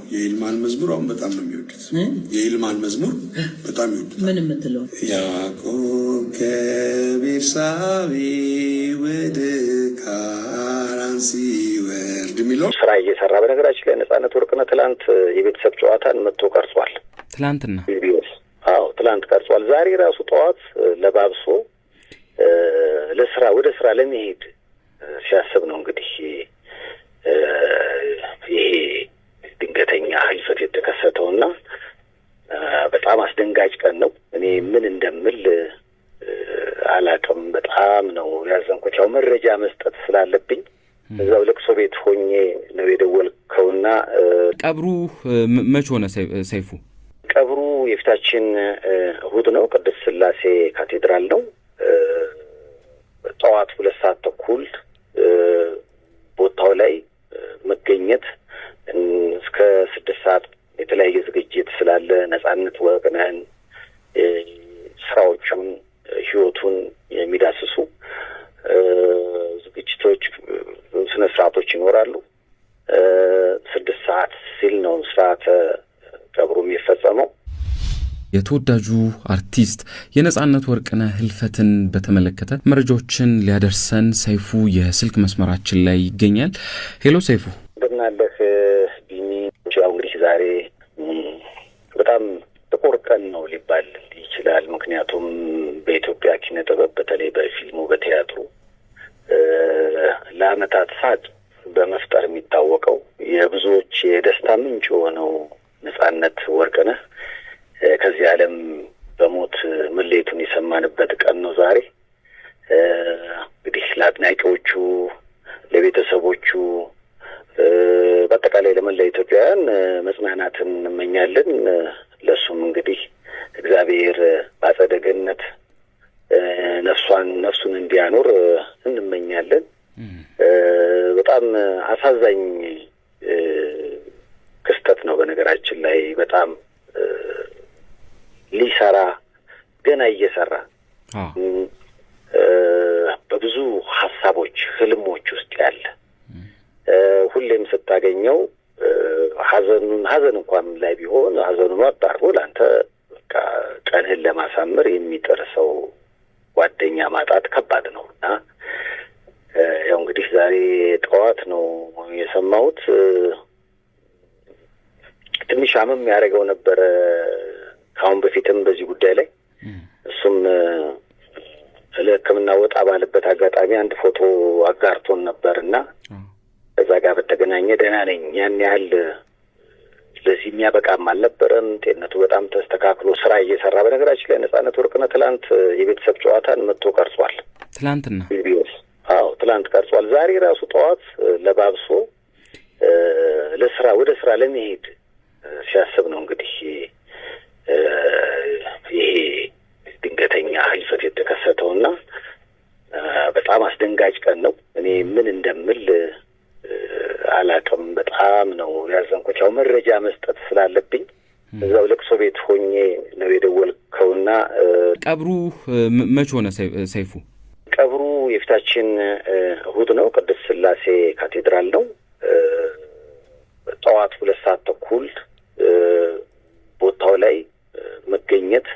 የኢልማን መዝሙር አሁን በጣም ነው የሚወዱት። የኢልማን መዝሙር በጣም ይወዱት። ምን የምትለው ያዕቆብ ከቤርሳቤ ወደ ካራን ሲወርድ የሚለው ስራ እየሰራ በነገራችን ላይ ነጻነት ወርቅነህ ትላንት የቤተሰብ ጨዋታን መጥቶ ቀርጿል። ትላንትና ትላንት ቀርጿል። ዛሬ ራሱ ጠዋት ለባብሶ ለስራ ወደ ስራ ለመሄድ ሲያስብ ነው እንግዲህ ይሄ ድንገተኛ ህልፈት የተከሰተውና በጣም አስደንጋጭ ቀን ነው። እኔ ምን እንደምል አላውቅም። በጣም ነው ያዘንኩት። ያው መረጃ መስጠት ስላለብኝ እዛው ለቅሶ ቤት ሆኜ ነው የደወልከውና ቀብሩ መች ሆነ ሰይፉ? ቀብሩ የፊታችን እሁድ ነው። ቅድስት ሥላሴ ካቴድራል ነው። ጠዋት 2 ሰዓት ተኩል ቦታው ላይ መገኘት እስከ 6 ሰዓት የተለያየ ዝግጅት ስላለ ነጻነት ወርቅነህን ስራዎቹን ህይወቱን የሚዳስሱ ዝግጅቶች ስነ ስርዓቶች ይኖራሉ። 6 ሰዓት ሲል ነው ስርዓተ ቀብሩ የሚፈጸመው። የተወዳጁ አርቲስት የነጻነት ወርቅነህ ህልፈትን በተመለከተ መረጃዎችን ሊያደርሰን ሰይፉ የስልክ መስመራችን ላይ ይገኛል። ሄሎ ሰይፉ፣ እንደምን አለህ? ቢኒ፣ ያው እንግዲህ ዛሬ በጣም ጥቁር ቀን ነው ሊባል ይችላል። ምክንያቱም በኢትዮጵያ ኪነ ጥበብ በተለይ በፊልሙ በቲያትሩ ለአመታት ሳቅ በመፍጠር የሚታወቀው የብዙዎች የደስታ ምንጭ የሆነው ነጻነት ወርቅነህ ከዚህ ዓለም በሞት መለየቱን የሰማንበት ቀን ነው ዛሬ። እንግዲህ ለአድናቂዎቹ፣ ለቤተሰቦቹ፣ በአጠቃላይ ለመላ ኢትዮጵያውያን መጽናናትን እንመኛለን። ለሱም እንግዲህ እግዚአብሔር በአጸደ ገነት ነፍሱን እንዲያኖር እንመኛለን። በጣም አሳዛኝ ክስተት ነው። በነገራችን ላይ በጣም ሊሰራ ገና እየሰራ በብዙ ሀሳቦች ህልሞች ውስጥ ያለ ሁሌም ስታገኘው ሀዘን እንኳን ላይ ቢሆን ሀዘኑን አጣርቦ ለአንተ በቃ ቀንህን ለማሳመር የሚጥር ሰው ጓደኛ ማጣት ከባድ ነው እና ያው እንግዲህ ዛሬ ጠዋት ነው የሰማሁት። ትንሽ አመም ያደረገው ነበረ ከአሁን በፊትም በዚህ ጉዳይ ላይ እሱም ለሕክምና ወጣ ባለበት አጋጣሚ አንድ ፎቶ አጋርቶን ነበርና ከዛ ጋር በተገናኘ ደህና ነኝ፣ ያን ያህል ለዚህ የሚያበቃም አልነበረም። ጤንነቱ በጣም ተስተካክሎ ስራ እየሰራ በነገራችን ላይ ነጻነት ወርቅነህ ትላንት የቤተሰብ ጨዋታን መጥቶ ቀርጿል። ትላንትና ትላንት ቀርጿል። ዛሬ ራሱ ጠዋት ለባብሶ ለስራ ወደ ስራ ለመሄድ ሲያስብ ነው እንግዲህ ይሄ ድንገተኛ ህልፈት የተከሰተውና በጣም አስደንጋጭ ቀን ነው። እኔ ምን እንደምል አላውቅም። በጣም ነው ያዘንኩት። ያው መረጃ መስጠት ስላለብኝ እዛው ለቅሶ ቤት ሆኜ ነው የደወልከውና ቀብሩ መች ሆነ ሰይፉ? ቀብሩ የፊታችን እሁድ ነው። ቅድስት ሥላሴ ካቴድራል ነው። ጠዋት 2 ሰዓት ተኩል ቦታው ላይ መገኘት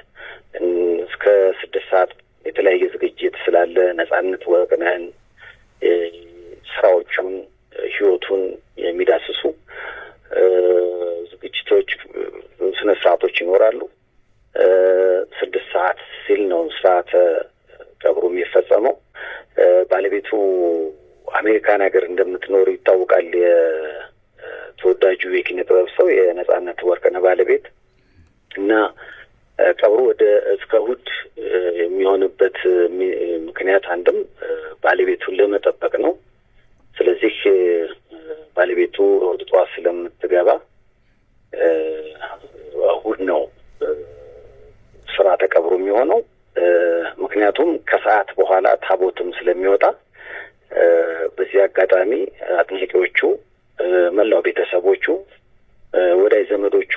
እስከ 6 ሰዓት የተለያየ ዝግጅት ስላለ ነጻነት ወርቅነህን ስራዎቹን ህይወቱን የሚዳስሱ ዝግጅቶች ስነ ስርዓቶች ይኖራሉ። 6 ሰዓት ሲል ነው ስርዓተ ቀብሩ የሚፈጸመው። ባለቤቱ አሜሪካን ሀገር እንደምትኖር ይታወቃል። የተወዳጁ የኪነ ጥበብ ሰው የነጻነት ወርቅነህ ባለቤት እና ቀብሩ እስከ እሑድ የሚሆንበት ምክንያት አንድም ባለቤቱን ለመጠበቅ ነው። ስለዚህ ባለቤቱ እሑድ ጠዋት ስለምትገባ እሑድ ነው ስርዓተ ቀብሩ የሚሆነው። ምክንያቱም ከሰዓት በኋላ ታቦትም ስለሚወጣ በዚህ አጋጣሚ አድናቂዎቹ፣ መላው ቤተሰቦቹ፣ ወዳጅ ዘመዶቹ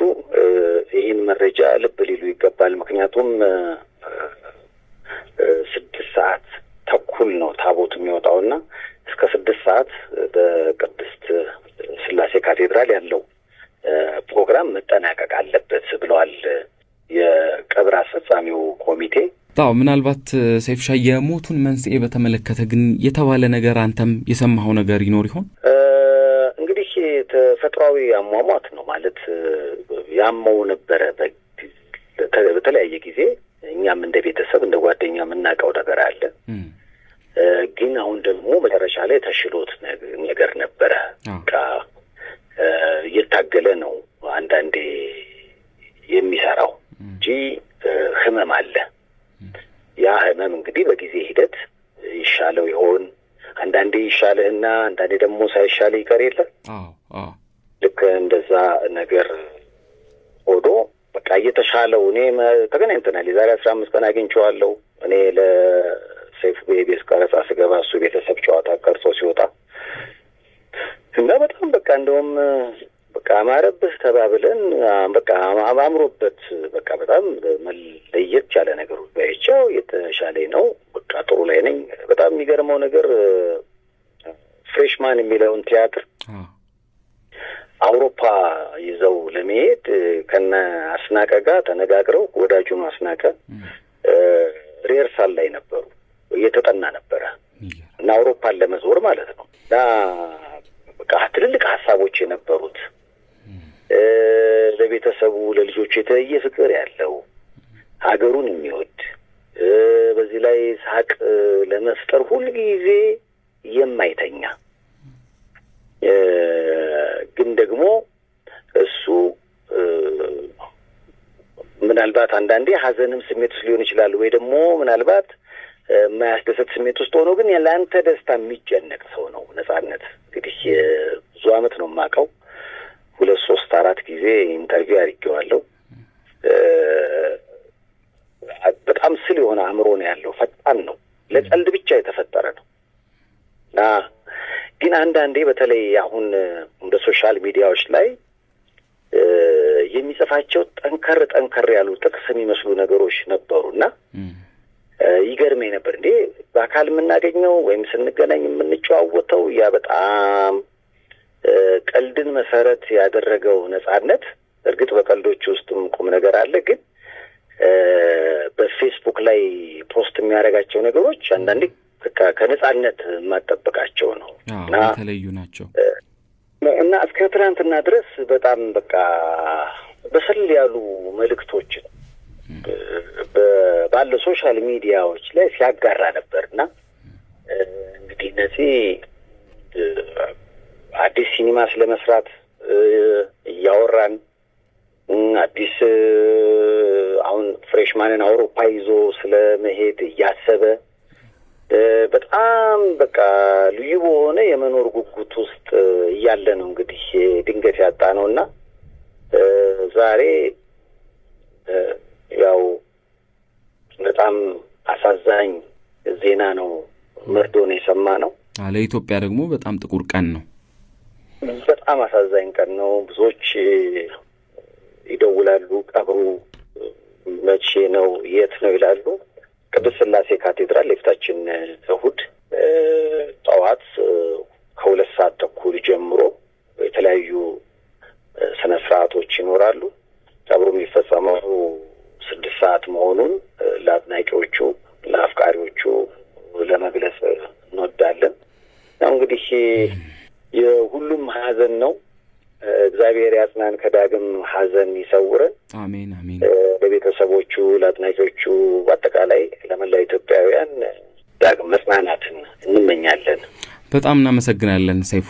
ይህን መረጃ ልብ ሊሉ ይገባል። ምክንያቱም 6 ሰዓት ተኩል ነው ታቦቱ የሚወጣውና እስከ 6 ሰዓት በቅድስት ሥላሴ ካቴድራል ያለው ፕሮግራም መጠናቀቅ አለበት ብለዋል የቀብር አስፈጻሚው ኮሚቴ። ምናልባት ሰይፍሻ የሞቱን መንስኤ በተመለከተ ግን የተባለ ነገር አንተም የሰማኸው ነገር ይኖር ይሆን? እንግዲህ ተፈጥሯዊ አሟሟት ነው ማለት ያመው ነበረ በተለያየ ጊዜ። እኛም እንደ ቤተሰብ እንደ ጓደኛ የምናውቀው ነገር አለ። ግን አሁን ደግሞ መጨረሻ ላይ ተሽሎት ነገር ነበረ። እየታገለ ነው አንዳንዴ የሚሰራው እንጂ ህመም አለ። ያ ህመም እንግዲህ በጊዜ ሂደት ይሻለው ይሆን? አንዳንዴ ይሻልህና አንዳንዴ ደግሞ ሳይሻልህ ይቀር የለ። ልክ እንደዛ ነገር ሆዶ በቃ እየተሻለው እኔ ተገናኝተናል። የዛሬ 15 ቀን አግኝቼዋለሁ። እኔ ለሰይፉ ቤቤስ ቀረጻ ስገባ እሱ ቤተሰብ ጨዋታ ቀርጾ ሲወጣ እና በጣም በቃ እንደውም በቃ አማረብህ ተባብለን በቃ አምሮበት በቃ በጣም ለየት ያለ ነገር ባይቻው የተሻለኝ ነው። በቃ ጥሩ ላይ ነኝ። በጣም የሚገርመው ነገር ፍሬሽማን የሚለውን ቲያትር አውሮፓ ይዘው ለመሄድ ከነ አስናቀ ጋር ተነጋግረው ወዳጁን አስናቀ ሪሄርሳል ላይ ነበሩ። እየተጠና ነበረ እና አውሮፓን ለመዞር ማለት ነው። እና በቃ ትልልቅ ሀሳቦች የነበሩት ለቤተሰቡ ለልጆቹ የተለየ ፍቅር ያለው ሀገሩን የሚወድ በዚህ ላይ ሳቅ ለመፍጠር ሁልጊዜ የማይተኛ ግን ደግሞ እሱ ምናልባት አንዳንዴ ሀዘንም ስሜት ውስጥ ሊሆን ይችላል ወይ ደግሞ ምናልባት የማያስደሰት ስሜት ውስጥ ሆኖ ግን ለአንተ ደስታ የሚጨነቅ ሰው ነው። ነጻነት እንግዲህ ብዙ አመት ነው የማውቀው። 2፣ 3፣ 4 ጊዜ ኢንተርቪው አድርጌዋለሁ። በጣም ስል የሆነ አእምሮ ነው ያለው። ፈጣን ነው። ለቀልድ ብቻ የተፈጠረ ነው እና ግን አንዳንዴ በተለይ አሁን እንደ ሶሻል ሚዲያዎች ላይ የሚጽፋቸው ጠንከር ያሉ ጥቅስ የሚመስሉ ነገሮች ነበሩና ይገርመኝ ነበር። እንዴ በአካል የምናገኘው ወይም ስንገናኝ የምንጨዋወተው ያ በጣም ቀልድን መሰረት ያደረገው ነጻነት። እርግጥ በቀልዶች ውስጥም ቁም ነገር አለ። ግን በፌስቡክ ላይ ፖስት የሚያደርጋቸው ነገሮች አንዳንዴ ከነጻነት የማጠበቃቸው ነው እና የተለዩ ናቸው እና እስከ ትናንትና ድረስ በጣም በቃ በሰል ያሉ መልእክቶችን ባለ ሶሻል ሚዲያዎች ላይ ሲያጋራ ነበርና እንግዲህ እነዚህ አዲስ ሲኒማ ስለመስራት እያወራን አዲስ አሁን ፍሬሽማንን አውሮፓ ይዞ ስለመሄድ እያሰበ በጣም በቃ ልዩ በሆነ የመኖር ጉጉት ውስጥ እያለ ነው እንግዲህ ድንገት ያጣ ነውና ዛሬ ያው በጣም አሳዛኝ ዜና ነው። መርዶን የሰማ ነው። ለኢትዮጵያ ደግሞ በጣም ጥቁር ቀን ነው። በጣም አሳዛኝ ቀን ነው። ብዙዎች ይደውላሉ። ቀብሩ መቼ ነው የት ነው ይላሉ። ቅዱስ ሥላሴ ካቴድራል የፊታችን እሑድ ጠዋት ከ2 ሰዓት ተኩል ጀምሮ የተለያዩ ስነ ስርዓቶች ይኖራሉ። ቀብሩ የሚፈጸመው 6 ሰዓት መሆኑን ለአድናቂዎቹ ለአፍቃሪዎቹ ለመግለጽ እንወዳለን። ያው እንግዲህ የሁሉም ሀዘን ነው። እግዚአብሔር ያጽናን፣ ከዳግም ሀዘን ይሰውረን። አሜን አሜን። ለቤተሰቦቹ፣ ለአድናቂዎቹ፣ በአጠቃላይ ለመላው ኢትዮጵያውያን ዳግም መጽናናትን እንመኛለን። በጣም እናመሰግናለን ሰይፉ።